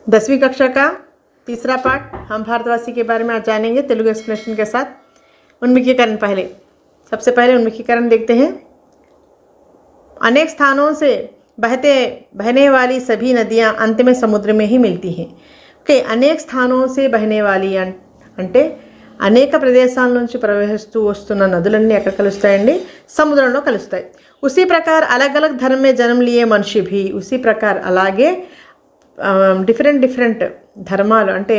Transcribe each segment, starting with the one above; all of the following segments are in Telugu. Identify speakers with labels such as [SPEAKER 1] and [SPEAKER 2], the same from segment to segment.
[SPEAKER 1] 10वीं कक्षा का तीसरा पाठ हम भारतवासी के बारे में आज जानेंगे तेलुगु एक्सप्लेनेशन के साथ। उन्मुखीकरण सबसे पहले उन्मुखीकरण देखते हैं। अनेक स्थानों से बहने वाली सभी नदियां अंत में समुद्र में ही मिलती हैं। ओके, अनेक स्थानों से बहने वाली అంటే అనేక ప్రదేశాల నుంచి ప్రవహిస్తూ వస్తున్న నదులన్నీ ఎక్కడ కలుస్తాయండి? సముద్రంలో కలుస్తాయి। उसी प्रकार अलग अलग धर्म में जन्म लिए मनुष्य भी उसी प्रकार అలాగే డిఫరెంట్ ధర్మాలు అంటే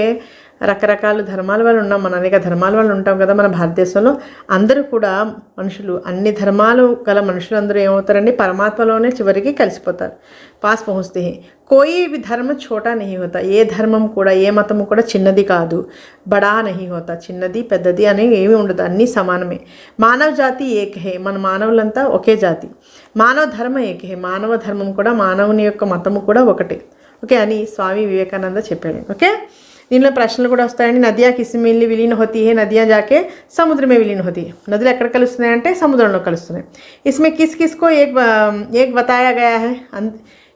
[SPEAKER 1] రకరకాల ధర్మాల వాళ్ళు ఉన్నాం, మన అనేక ధర్మాల వాళ్ళు ఉంటాం కదా మన భారతదేశంలో। అందరూ కూడా మనుషులు, అన్ని ధర్మాలు గల మనుషులందరూ ఏమవుతారండి? పరమాత్మలోనే చివరికి కలిసిపోతారు, పాస్ పహుంచతే హై। కోయి भी धर्म छोटा नहीं होता, ఏ ధర్మం కూడా ఏ మతము కూడా చిన్నది కాదు, బడా नहीं होता, చిన్నది పెద్దది అని ఏమీ ఉండదు, అన్నీ సమానమే। మానవ జాతి ఏక్ హై, మన మానవులంతా ఒకే జాతి। మానవ ధర్మ ఏక్ హై, మానవ ధర్మం కూడా మానవుని యొక్క మతము కూడా ఒకటే। ఓకే అని స్వామి వివేకానంద చెప్పాడు। ఓకే, దీనిలో ప్రశ్నలు కూడా వస్తాయండి। నదియా కిస్మే విలీన होती है, నదియా जाके समुद्र में विलीन होती है। నదులు ఎక్కడ కలుస్తున్నాయి అంటే సముద్రంలో కలుస్తున్నాయి। इसमें किस किस को एक बताया गया है,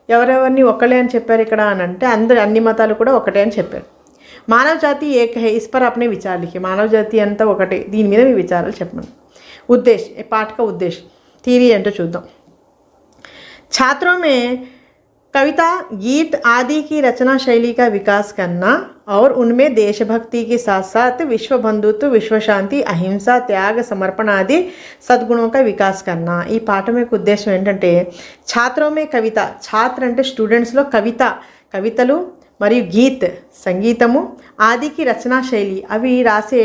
[SPEAKER 1] ఎవరెవరిని ఒక్కలే అని చెప్పారు ఇక్కడ అని అంటే అన్ని మతాలు కూడా ఒకటే అని చెప్పారు। మానవ జాతి ఏక్ హై, इस पर अपने विचार लिखे, మానవ జాతి అంతా ఒకటే, దీని మీద మీ విచారాలు చెప్పండి। ఉద్దేశ్ పాఠ का उद्देश्य థియరీ ఏంటో చూద్దాం। छात्रों में कविता, गीत आदि की रचना शैली का विकास करना और उनमें देशभक्ति के साथ साथ विश्व बंधुत्व, विश्व शांति, अहिंसा, त्याग, समर्पण आदि सद्गुणों का विकास करना। ఈ పాఠం యొక్క ఉద్దేశం ఏంటంటే ఛాత్రం మే కవిత, ఛాత్ర అంటే స్టూడెంట్స్లో కవితలు మరియు గీత్ సంగీతము, ఆదికి రచనా శైలి అవి రాసే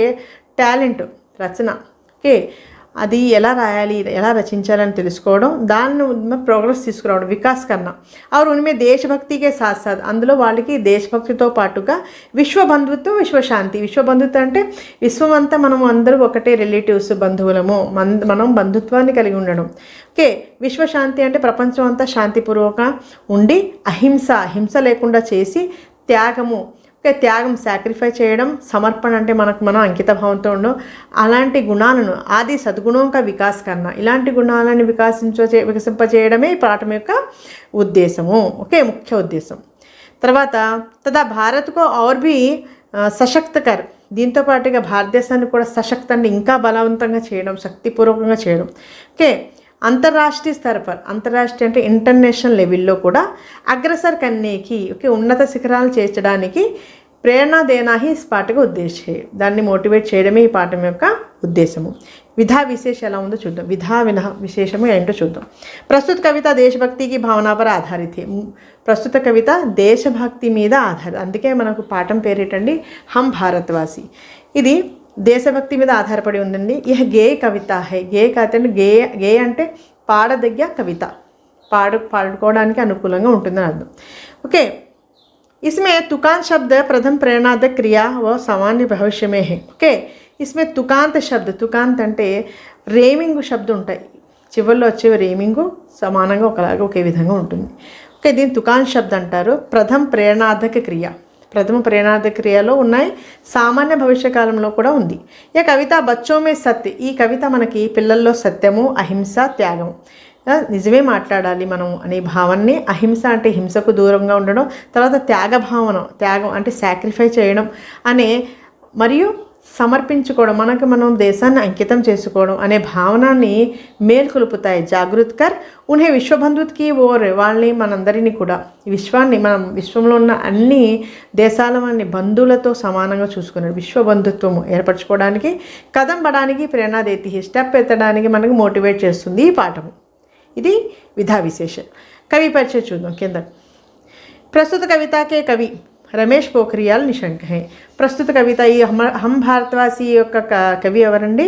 [SPEAKER 1] టాలెంట్ రచన, ఓకే అది ఎలా రాయాలి ఎలా రచించాలని తెలుసుకోవడం, దాన్ని ప్రోగ్రెస్ తీసుకురావడం, వికాస్ కన్నా और उनमें దేశభక్తికే సాత్ సాత్ అందులో వాళ్ళకి దేశభక్తితో పాటుగా విశ్వ బంధుత్వం, విశ్వ శాంతి। విశ్వ బంధుత్వం అంటే విశ్వం అంతా మనం అందరూ ఒకటే రిలేటివ్స్, బంధువులము, మనం బంధుత్వాన్ని కలిగి ఉండడం। ఓకే, విశ్వశాంతి అంటే ప్రపంచం అంతా శాంతిపూర్వక ఉండి, అహింస హింస లేకుండా చేసి, త్యాగము త్యాగం సాక్రిఫై చేయడం, సమర్పణ అంటే మనం అంకిత భావంతో ఉండడం, అలాంటి గుణాలను ఆది సద్గుణంగా వికాస్ కన్నా ఇలాంటి గుణాలను వికసింపచేయడమే ఈ పాఠం యొక్క ఉద్దేశము। ఓకే, ముఖ్య ఉద్దేశం। తర్వాత తదా భారత్కు और भी సశక్త కర్, దీంతో పాటుగా భారతదేశాన్ని కూడా సశక్తంగా ఇంకా బలవంతంగా చేయడం, శక్తిపూర్వకంగా చేయడం। ఓకే, అంతర్రాష్ట్రీయ స్థాయి पर అంతర్రాష్ట్రీయ అంటే ఇంటర్నేషనల్ లెవెల్లో కూడా అగ్రసర్ కన్నేకి, ఓకే ఉన్నత శిఖరాలు చేర్చడానికి ప్రేరణ దేనా హి ఇస్ పాఠ का उद्देश्य है, దాన్ని మోటివేట్ చేయడమే ఈ పాఠం యొక్క ఉద్దేశము। విధా విశేష ఎలా ఉందో చూద్దాం, విధా విశేషము ఏంటో చూద్దాం। ప్రస్తుత కవిత దేశభక్తి की भावना पर आधारित है, ప్రస్తుత కవిత దేశభక్తి మీద ఆధారిత, అందుకే మనకు పాఠం పేరేటండి హమ్ భారతవాసి, ఇది దేశభక్తి మీద ఆధారపడి ఉందండి। ఇహ గేయ కవిత హై, గేయ కవిత అంటే గేయ అంటే పాడదగ్గ కవిత, పాడుకోవడానికి అనుకూలంగా ఉంటుందని అర్థం। ఓకే, इसमें तुकांत शब्द प्रथम प्रेरणादायक क्रिया व सामान्य भविष्य में है। ఓకే, इसमें तुकांत शब्द, तुकांत అంటే రేమింగ్ శబ్దం ఉంటాయి, చివరిలో వచ్చే రేమింగ్ సమానంగా ఒకలాగా ఒకే విధంగా ఉంటుంది। ఓకే, దీన్ని తుకాంత్ శబ్ద అంటారు। ప్రథమ ప్రేరణాదాయక క్రియ, ప్రథమ ప్రేరణాదాయక క్రియలో ఉన్నాయి, సామాన్య భవిష్యకాలంలో కూడా ఉంది। ఈ కవిత బచ్చో మే సత్య, ఈ కవిత మనకి పిల్లల్లో సత్యము, అహింస, త్యాగం, నిజమే మాట్లాడాలి మనం అనే భావనని, అహింస అంటే హింసకు దూరంగా ఉండడం, తర్వాత త్యాగ భావన, త్యాగం అంటే సాక్రిఫై చేయడం అనే, మరియు సమర్పించుకోవడం, మనం దేశాన్ని అంకితం చేసుకోవడం అనే భావనాన్ని మేల్కొలుపుతాయి। జాగృత్కర్ ఉన్హే విశ్వబంధుత్కి ఓర్, వాళ్ళని మనందరినీ కూడా విశ్వాన్ని, మనం విశ్వంలో ఉన్న అన్ని దేశాల వారిని బంధువులతో సమానంగా చూసుకున్నాడు, విశ్వబంధుత్వము ఏర్పరచుకోవడానికి కదం పడడానికి ప్రేరణ దేతి, స్టెప్ ఎత్తడానికి మనకు మోటివేట్ చేస్తుంది ఈ పాఠము। ఇది విధా విశేష। కవి పరిచయ చూద్దాం కింద। ప్రస్తుత కవితకే కవి రమేష్ పోఖ్రియాల్ నిశంక్ హై, ప్రస్తుత కవిత ఈ హమ్ భారతవాసి యొక్క కవి ఎవరండి?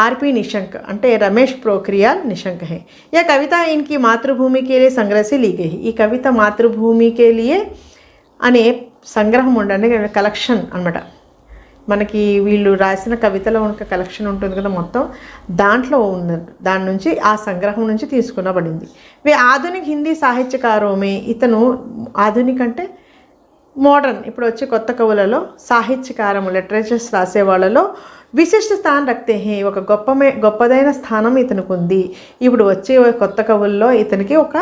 [SPEAKER 1] ఆర్పి నిశంక్ అంటే రమేష్ పోఖ్రియాల్ నిశంక్ హై। यह कविता इनकी मातृभूमि के लिए संग्रह से ली गई, ఈ కవిత మాతృభూమి के लिए అనే సంగ్రహం ఉండండి, కలెక్షన్ అనమాట। మనకి వీళ్ళు రాసిన కవితలో ఉన్న కలెక్షన్ ఉంటుంది కదా మొత్తం, దాంట్లో ఉన్న దాని నుంచి ఆ సంగ్రహం నుంచి తీసుకునబడింది। వే ఆధునిక హిందీ సాహిత్యకారోమే, ఇతను ఆధునిక అంటే మోడర్న్, ఇప్పుడు వచ్చే కొత్త కవులలో సాహిత్యకారము లిటరేచర్స్ రాసే వాళ్ళలో విశిష్ట స్థానం రక్తే హే, ఒక గొప్పదైన స్థానం ఇతనికి ఉంది। ఇప్పుడు వచ్చే కొత్త కవుల్లో ఇతనికి ఒక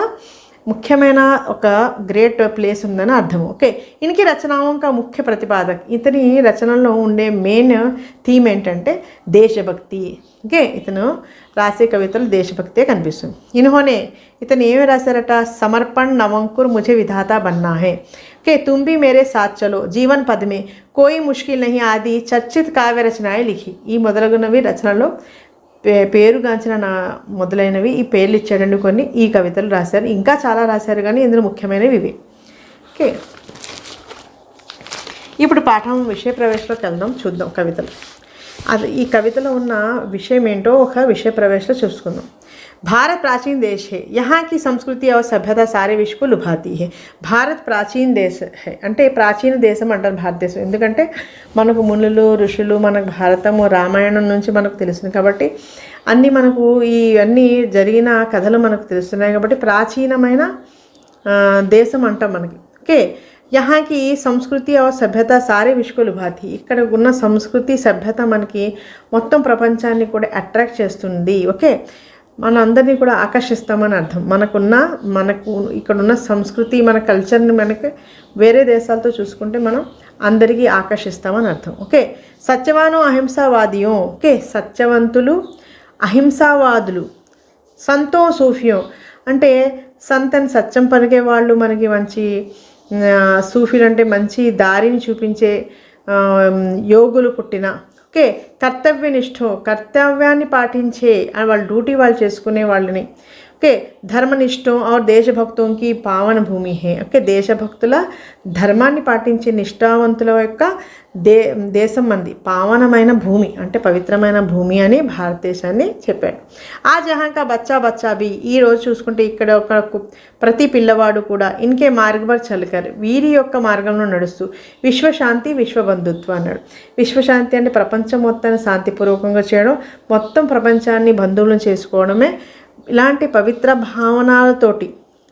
[SPEAKER 1] ముఖ్యమైన ఒక గ్రేట్ ప్లేస్ ఉందని అర్థం. ఓకే, ఇన్కి రచనాओं का ముఖ్య ప్రతిపాదక్, ఇతని రచనల్లో ఉండే మెయిన్ థీమ్ ఏంటంటే దేశభక్తి. ఓకే, ఇతను రాసే కవితలు దేశభక్తే కనిపిస్తుంది. ఇతను ఏమి రాశారట, సమర్పణ్ నవంకుర్ ముझे విధాతా బన్నా హై, ఓకే, तुम भी मेरे साथ चलो, जीवन पद में कोई मुश्किल नहीं आदि చర్చిత్ కావ్య రచనాయే లిఖి. ఈ మొదలగునవి రచనలో పేరుగాంచిన మొదలైనవి ఈ పేర్లు ఇచ్చాడండి. కొన్ని ఈ కవితలు రాశారు, ఇంకా చాలా రాశారు కానీ ఇందులో ముఖ్యమైనవి ఇవి. ఓకే, ఇప్పుడు పాఠం విషయ ప్రవేశంలోకి వెళ్దాం, చూద్దాం కవితలు. అది ఈ కవితలో ఉన్న విషయం ఏంటో ఒక విషయ ప్రవేశంలో చూసుకుందాం. भारत प्राचीन देश है, यहाँ की संस्कृति और सभ्यता सारे विश्व को लुभाती है. భారత్ ప్రాచీన దేశ హై అంటే ప్రాచీన దేశం అంటారు భారతదేశం. ఎందుకంటే మనకు మునులు ఋషులు మనకు భారతము రామాయణం నుంచి మనకు తెలుస్తుంది కాబట్టి అన్నీ మనకు ఇవన్నీ జరిగిన కథలు మనకు తెలుస్తున్నాయి కాబట్టి ప్రాచీనమైన దేశం అంటాం మనకి. ఓకే, యహాకి సంస్కృతి और సభ్యత సారే విశ్వ లుభాతి, ఇక్కడ ఉన్న సంస్కృతి సభ్యత మనకి మొత్తం ప్రపంచాన్ని కూడా అట్రాక్ట్ చేస్తుంది. ఓకే, మన అందరినీ కూడా ఆకర్షిస్తామని అర్థం. మనకు ఇక్కడున్న సంస్కృతి మన కల్చర్ని మనకి వేరే దేశాలతో చూసుకుంటే మనం అందరికీ ఆకర్షిస్తామని అర్థం. ఓకే, సత్యవాను అహింసావాదియో, ఓకే, సత్యవంతులు అహింసావాదులు, సంతో సూఫియో అంటే సంతని సత్యం పలికే వాళ్ళు, మనకి మంచి సూఫీలు అంటే మంచి దారిని చూపించే యోగులు పుట్టిన. ఓకే, కర్తవ్యనిష్ఠో కర్తవ్యాన్ని పాటించే వాళ్ళ డ్యూటీ వాళ్ళు చేసుకునే వాళ్ళని. ఓకే, ధర్మనిష్టో और దేశభక్తों की పావన భూమి హే, ఓకే, దేశభక్తుల ధర్మాన్ని పాటించే నిష్ఠావంతుల యొక్క దేశం మంది పావనమైన భూమి అంటే పవిత్రమైన భూమి అని భారతదేశాన్ని చెప్పాడు. ఆ జహాంకా బచ్చా బచ్చా బి, ఈరోజు చూసుకుంటే ఇక్కడ ఒక ప్రతి పిల్లవాడు కూడా ఇన్కే మార్గబర్ చల్కర్, వీరి యొక్క మార్గంలో నడుస్తూ విశ్వశాంతి విశ్వబంధుత్వం అన్నాడు. విశ్వశాంతి అంటే ప్రపంచం మొత్తాన్ని శాంతిపూర్వకంగా చేయడం, మొత్తం ప్రపంచాన్ని బంధువులను చేసుకోవడమే. ఇలాంటి పవిత్ర భావనాలతోటి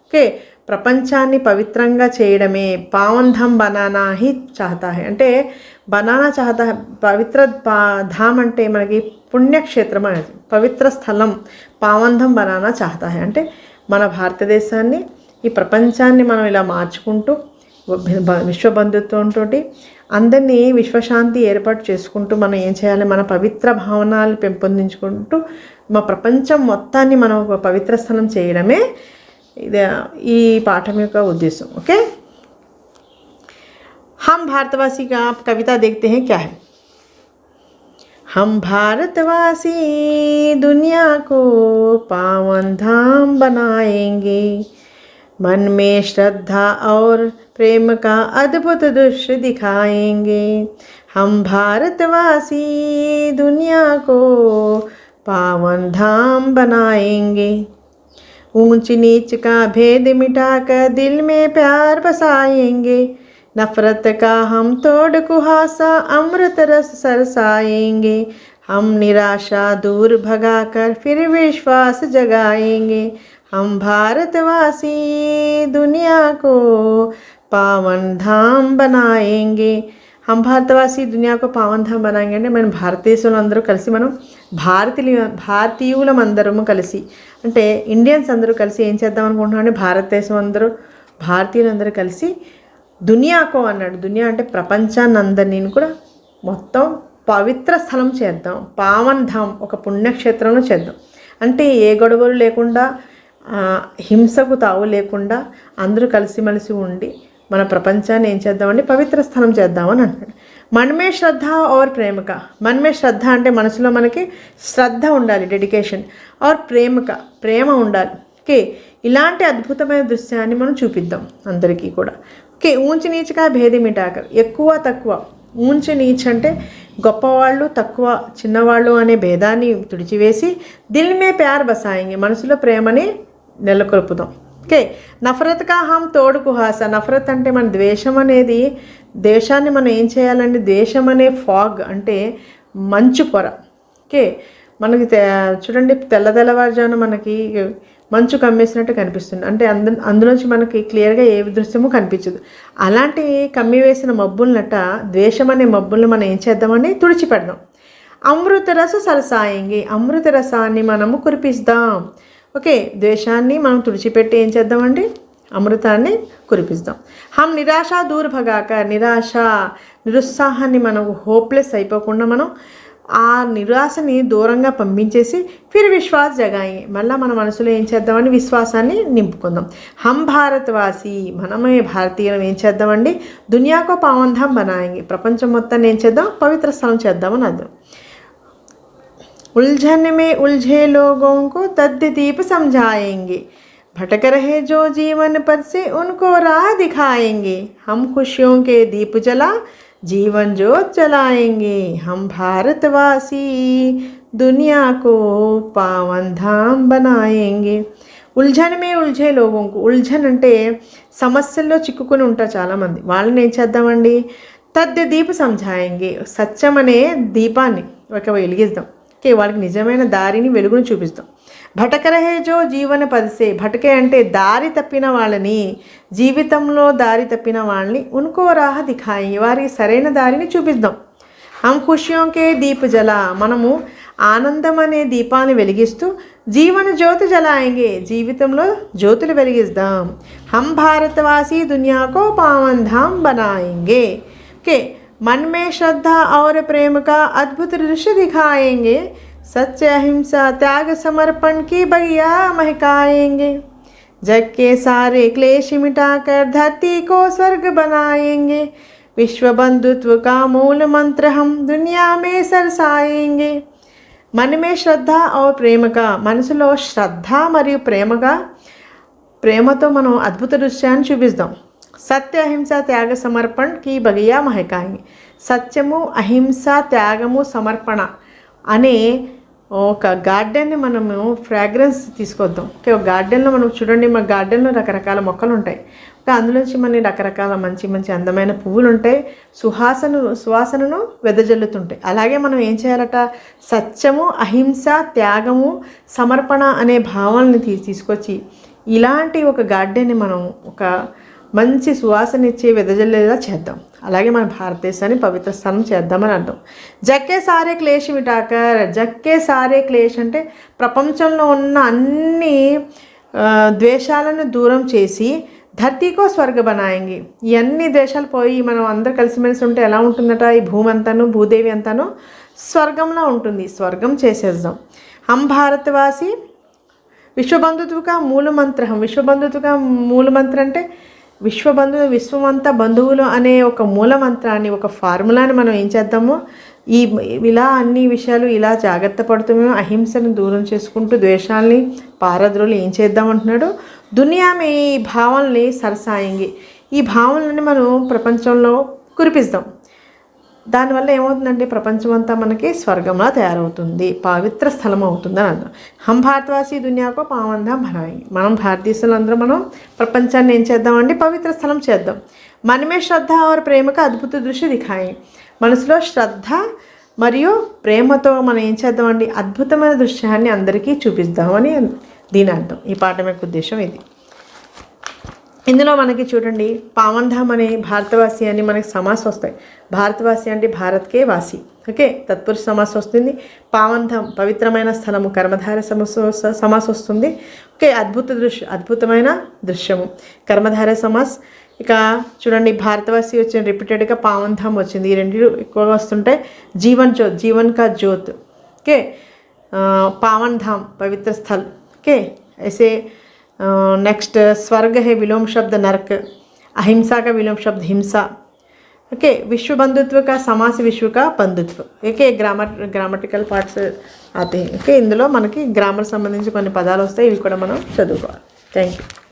[SPEAKER 1] ఓకే ప్రపంచాన్ని పవిత్రంగా చేయడమే. పావన్ధాం బనానా హి చాహతా హై అంటే బనానా చాహతా, పవిత్ర ధామ్ అంటే మనకి పుణ్యక్షేత్రం అనేది పవిత్ర స్థలం. పావన్ధాం బనానా చాహతా హై అంటే మన భారతదేశాన్ని ఈ ప్రపంచాన్ని మనం ఇలా మార్చుకుంటూ విశ్వబంధుత్వంతో అందరినీ విశ్వశాంతి ఏర్పాటు చేసుకుంటూ మనం ఏం చేయాలి, మన పవిత్ర భావనాలు పెంపొందించుకుంటూ మా ప్రపంచం మొత్తాన్ని మనం ఒక పవిత్ర స్థలం చేయడమే ఇది ఈ పాఠం యొక్క ఉద్దేశం. ఓకే, हम भारतवासी का कविता देखते हैं क्या है. हम भारतवासी दुनिया को पावन धाम बनाएंगे, मन में श्रद्धा और प्रेम का अद्भुत दृश्य दिखाएंगे. हम भारतवासी दुनिया को पावन धाम बनाएंगे, ऊंच नीच का भेद मिटाकर दिल में प्यार बसाएंगे. नफरत का हम तोड़ कुहासा अमृत रस सरसाएंगे. हम निराशा दूर भगाकर फिर विश्वास जगाएंगे. हम भारतवासी दुनिया को पावन धाम बनाएंगे. हम भारतवासी दुनिया को पावन धाम बनाएंगे అంటే మనం భారతదేశంలో అందరూ కలిసి మనం భారతీయులమందరము కలిసి అంటే ఇండియన్స్ అందరూ కలిసి ఏం చేద్దాం అనుకుంటున్నాం అంటే భారతదేశం అందరూ భారతీయులందరూ కలిసి దునియాకో అన్నాడు. దునియా అంటే ప్రపంచాన్ని అందరినీ కూడా మొత్తం పవిత్ర స్థలం చేద్దాం. పావన్ ధామ్ ఒక పుణ్యక్షేత్రంలో చేద్దాం అంటే ఏ గొడవలు లేకుండా హింసకు తావు లేకుండా అందరూ కలిసిమెలిసి ఉండి మన ప్రపంచాన్ని ఏం చేద్దామండి పవిత్ర స్థలం చేద్దామని అంటాడు. మనమే శ్రద్ధ और ప్రేమక, మనమే శ్రద్ధ అంటే మనసులో మనకి శ్రద్ధ ఉండాలి, డెడికేషన్, और ప్రేమ ఉండాలి. ఓకే, ఇలాంటి అద్భుతమైన దృశ్యాన్ని మనం చూపిద్దాం అందరికీ కూడా. ఓకే, ఊంచి నీచగా భేది మిటాకర్, ఎక్కువ తక్కువ, ఊంచి నీచ్ అంటే గొప్పవాళ్ళు తక్కువ చిన్నవాళ్ళు అనే భేదాన్ని తుడిచివేసి దిల్ మే ప్యార్ బసాయింగే, మనసులో ప్రేమని నెలకొల్పుదాం. ఓకే, నఫరత్గా హమ్ తోడు కుహాస, నఫరత్ అంటే మన ద్వేషం అనేది, ద్వేషాన్ని మనం ఏం చేయాలండి, ద్వేషం అనే ఫాగ్ అంటే మంచు పొర. ఓకే, మనకి చూడండి తెల్లవారుజామున మనకి మంచు కమ్మేసినట్టు కనిపిస్తుంది అంటే అందులోంచి మనకి క్లియర్గా ఏ దృశ్యమూ కనిపించదు. అలాంటి కమ్మివేసిన మబ్బులనట ద్వేషం అనే మబ్బులను మనం ఏం చేద్దామని తుడిచిపెడదాం. అమృత రస సరసాయంగి, అమృత రసాన్ని మనము కురిపిస్తాం. ఓకే, ద్వేషాన్ని మనం తుడిచిపెట్టి ఏం చేద్దామండి అమృతాన్ని కురిపిస్తాం. హమ్ నిరాశ దూర్ భగాక, నిరుత్సాహాన్ని మనం హోప్లెస్ అయిపోకుండా మనం ఆ నిరాశని దూరంగా పంపించేసి ఫిర్ విశ్వాస్ జగాయి, మళ్ళీ మన మనసులో ఏం చేద్దామని విశ్వాసాన్ని నింపుకుందాం. హమ్ భారత్వాసి, మనమే భారతీయులం ఏం చేద్దామండి, దునియాకో పావంధాం బనాయింగి, ప్రపంచం మొత్తాన్ని ఏం చేద్దాం, పవిత్ర స్థలం చేద్దామని అర్థం. उलझन में उलझे लोगों को तथ्य दीप समझाएंगे, भटक रहे जो जीवन पर से उनको राह दिखाएंगे, हम खुशियों के दीप जला जीवन ज्योत जलाएंगे, हम भारतवासी दुनिया को पावन धाम बनाएंगे. ఉల్జన్ మే ఉల్జే లోగోంకు, ఉల్జన్ అంటే సమస్యల్లో చిక్కుకొని ఉంటారు చాలామంది, వాళ్ళని ఏం చేద్దామండి, తథ్య దీప సంజాయంగి, సత్యం అనే దీపాన్ని ఒక వెలిగిద్దాం. వాళ్ళకి నిజమైన దారిని వెలుగును చూపిస్తాం. భటకరహే జో జీవన పదిసే, భటకే అంటే దారి తప్పిన వాళ్ళని, జీవితంలో దారి తప్పిన వాళ్ళని ఉన్కో రాహ దిఖాయి, వారికి సరైన దారిని చూపిద్దాం. హమ్ ఖుషియోంకే దీప జల, మనము ఆనందం అనే దీపాన్ని వెలిగిస్తూ జీవన జ్యోతి జలాయంగే, జీవితంలో జ్యోతులు వెలిగిస్తాం. హమ్ భారతవాసి దునియాకో పావన్ ధామ్ బనాయింగే. ఓకే, मन में श्रद्धा और प्रेम का अद्भुत दृश्य दिखाएंगे, सच्चे अहिंसा त्याग समर्पण की बगिया महकाएंगे, जग के सारे क्लेश मिटाकर धरती को स्वर्ग बनाएंगे, विश्व बंधुत्व का मूल मंत्र हम दुनिया में सरसाएंगे. मन में श्रद्धा और प्रेम का, మనసులో శ్రద్ధ మరియు ప్రేమతో మనం అద్భుత దృశ్యాన్ని చూపిస్తాం. సత్య అహింస త్యాగ సమర్పణ కీ బగియా మహకాయి, సత్యము అహింస త్యాగము సమర్పణ అనే ఒక గార్డెన్ని మనము ఫ్రాగ్రెన్స్ తీసుకొద్దాం. ఓకే, ఒక గార్డెన్లో మనం చూడండి, మా గార్డెన్లో రకరకాల మొక్కలు ఉంటాయి. అందులోంచి మన రకరకాల మంచి మంచి అందమైన పువ్వులు ఉంటాయి, సువాసనను వెదజల్లుతుంటాయి. అలాగే మనం ఏం చేయాలట, సత్యము అహింస త్యాగము సమర్పణ అనే భావాలను తీసుకొచ్చి ఇలాంటి ఒక గార్డెన్ని మనం ఒక మంచి సువాసన ఇచ్చే వెదజల్లేలా చేద్దాం. అలాగే మన భారతదేశాన్ని పవిత్ర స్థానం చేద్దామని అర్థం. జక్కే సారే క్లేష్ మిటాకర్, జక్కే సారే క్లేష్ అంటే ప్రపంచంలో ఉన్న అన్ని ద్వేషాలను దూరం చేసి ధర్తీకో స్వర్గ బనాయింగి, ఈ అన్ని దేశాలు పోయి మనం అందరు కలిసిమెలిసి ఉంటే ఎలా ఉంటుందట, ఈ భూమి అంతాను భూదేవి అంతాను స్వర్గంలో ఉంటుంది, స్వర్గం చేసేద్దాం. హమ్ భారతవాసి విశ్వబంధుత్వగా మూలమంత్ర, విశ్వబంధుత్వగా మూలమంత్ర అంటే విశ్వమంతా బంధువులు అనే ఒక మూలమంత్రాన్ని, ఒక ఫార్ములాని మనం ఏం చేద్దాము, ఇలా అన్ని విషయాలు ఇలా జాగ్రత్త పడుతూ మేము అహింసను దూరం చేసుకుంటూ ద్వేషాలని పారద్రోలు ఏం చేద్దామంటున్నాడు, దునియామే ఈ భావనల్ని సరసాయంగి, ఈ భావనలని మనం ప్రపంచంలో కురిపిస్తాం. దానివల్ల ఏమవుతుందంటే ప్రపంచమంతా మనకి స్వర్గంలా తయారవుతుంది, పవిత్ర స్థలం అవుతుంది అని అర్థం. హమ్ భారతవాసి దునియాకో పావంధాం భనాయి, మనం భారతదేశంలో మనం ప్రపంచాన్ని ఏం చేద్దామండి, పవిత్ర స్థలం చేద్దాం. మనమే శ్రద్ధ और ప్రేమకు అద్భుత దృశ్య దిఖాయి, మనసులో శ్రద్ధ మరియు ప్రేమతో మనం ఏం చేద్దామండి, అద్భుతమైన దృశ్యాన్ని అందరికీ చూపిద్దామని దీని అర్థం. ఈ పాఠం యొక్క ఉద్దేశం ఇది. ఇందులో మనకి చూడండి, పావన్ధామ్ అనే భారతవాసి అని మనకి సమాస్ వస్తాయి. భారతవాసి అంటే భారత్కే వాసి, ఓకే, తత్పురుష సమాస్ వస్తుంది. పావన్ధామ్ పవిత్రమైన స్థలము, కర్మధార సమాస్ వస్తుంది. ఓకే, అద్భుతమైన దృశ్యము, కర్మధార సమాస్. ఇక చూడండి, భారతవాసి వచ్చిన రిపీటెడ్గా పావన్ధామ్ వచ్చింది, ఈ రెండు ఎక్కువగా వస్తుంటాయి. జీవన్ కా జ్యోత్, ఓకే, పావన్ధామ్ పవిత్ర స్థల్, ఓకే. ऐसे नेक्स्ट स्वर्ग है विलोम शब्द नरक, अहिंसा का विलोम शब्द हिंसा, ओके. विश्व बंधुत्व का समास विश्व का बंधुत्व, ओके. ग्रामटिकल पार्ट्स आते हैं, ओके. इंదులో మనకి గ్రామర్ సంబంధించి కొన్ని పదాలు వస్తాయి, ఇవి కూడా మనం చదువుకోవాలి. Thank you.